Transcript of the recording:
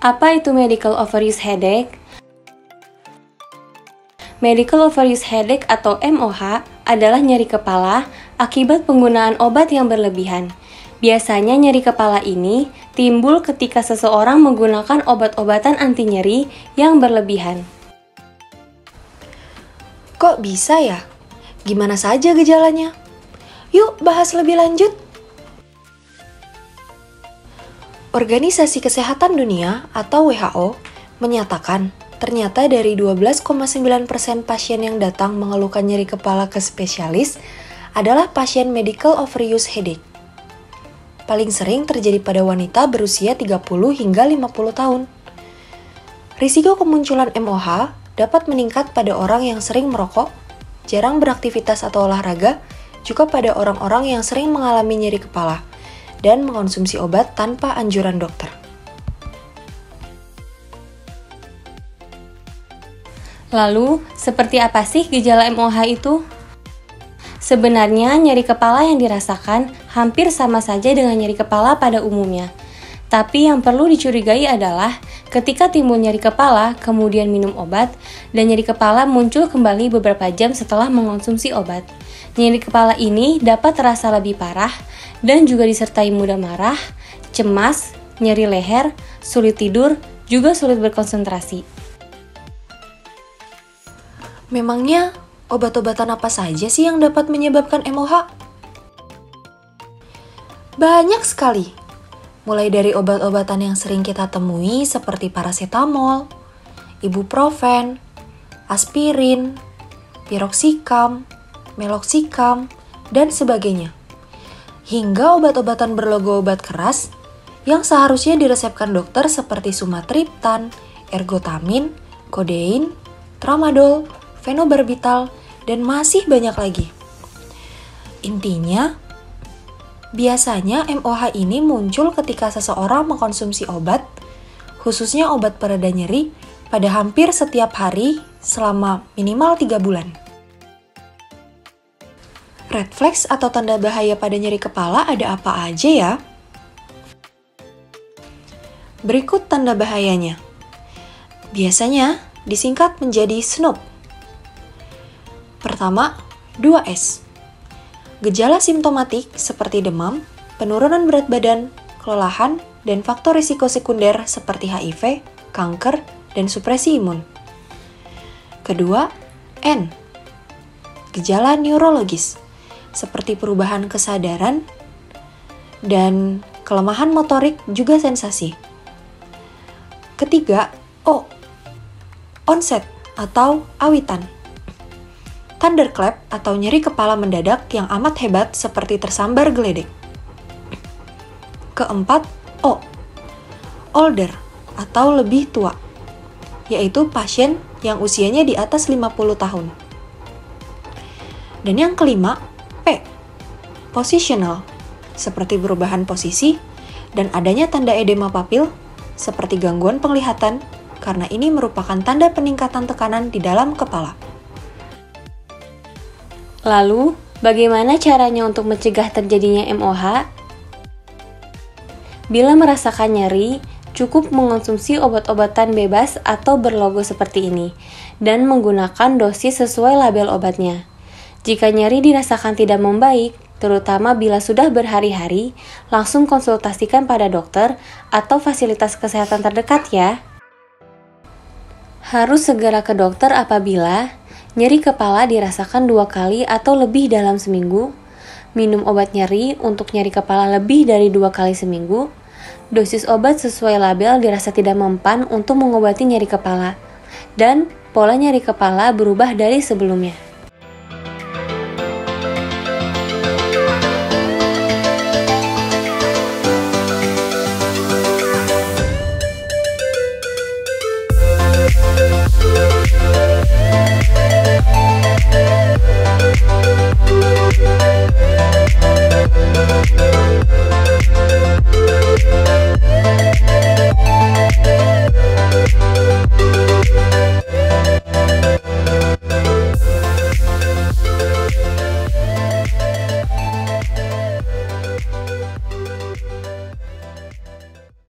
Apa itu medical overuse headache? Medical overuse headache atau MOH adalah nyeri kepala akibat penggunaan obat yang berlebihan. Biasanya nyeri kepala ini timbul ketika seseorang menggunakan obat-obatan anti nyeri yang berlebihan. Kok bisa ya? Gimana saja gejalanya? Yuk bahas lebih lanjut. Organisasi Kesehatan Dunia atau WHO menyatakan ternyata dari 12,9% pasien yang datang mengeluhkan nyeri kepala ke spesialis adalah pasien medical overuse headache. Paling sering terjadi pada wanita berusia 30 hingga 50 tahun. Risiko kemunculan MOH dapat meningkat pada orang yang sering merokok, jarang beraktivitas atau olahraga, juga pada orang-orang yang sering mengalami nyeri kepala dan mengonsumsi obat tanpa anjuran dokter. Lalu, seperti apa sih gejala MOH itu? Sebenarnya, nyeri kepala yang dirasakan hampir sama saja dengan nyeri kepala pada umumnya. Tapi yang perlu dicurigai adalah ketika timbul nyeri kepala, kemudian minum obat, dan nyeri kepala muncul kembali beberapa jam setelah mengonsumsi obat. Nyeri kepala ini dapat terasa lebih parah dan juga disertai mudah marah, cemas, nyeri leher, sulit tidur, juga sulit berkonsentrasi. Memangnya obat-obatan apa saja sih yang dapat menyebabkan MOH? Banyak sekali. Mulai dari obat-obatan yang sering kita temui seperti paracetamol, ibuprofen, aspirin, piroxicam, meloxicam, dan sebagainya. Hingga obat-obatan berlogo obat keras yang seharusnya diresepkan dokter seperti sumatriptan, ergotamin, kodein, tramadol, fenobarbital, dan masih banyak lagi. Intinya, biasanya MOH ini muncul ketika seseorang mengkonsumsi obat, khususnya obat pereda nyeri, pada hampir setiap hari selama minimal 3 bulan. Red flags atau tanda bahaya pada nyeri kepala ada apa aja ya? Berikut tanda bahayanya. Biasanya disingkat menjadi SNOP. Pertama, 2S. Gejala simptomatik seperti demam, penurunan berat badan, kelelahan, dan faktor risiko sekunder seperti HIV, kanker, dan supresi imun. Kedua, N. Gejala neurologis seperti perubahan kesadaran dan kelemahan motorik juga sensasi. Ketiga, O. Onset atau awitan. Thunderclap atau nyeri kepala mendadak yang amat hebat seperti tersambar geledek. Keempat, O. Older atau lebih tua, yaitu pasien yang usianya di atas 50 tahun. Dan yang kelima, P. Positional, seperti perubahan posisi dan adanya tanda edema papil seperti gangguan penglihatan karena ini merupakan tanda peningkatan tekanan di dalam kepala. Lalu, bagaimana caranya untuk mencegah terjadinya MOH? Bila merasakan nyeri, cukup mengonsumsi obat-obatan bebas atau berlogo seperti ini, dan menggunakan dosis sesuai label obatnya. Jika nyeri dirasakan tidak membaik, terutama bila sudah berhari-hari, langsung konsultasikan pada dokter atau fasilitas kesehatan terdekat ya. Harus segera ke dokter apabila nyeri kepala dirasakan 2 kali atau lebih dalam seminggu, minum obat nyeri untuk nyeri kepala lebih dari 2 kali seminggu, dosis obat sesuai label dirasa tidak mempan untuk mengobati nyeri kepala, dan pola nyeri kepala berubah dari sebelumnya.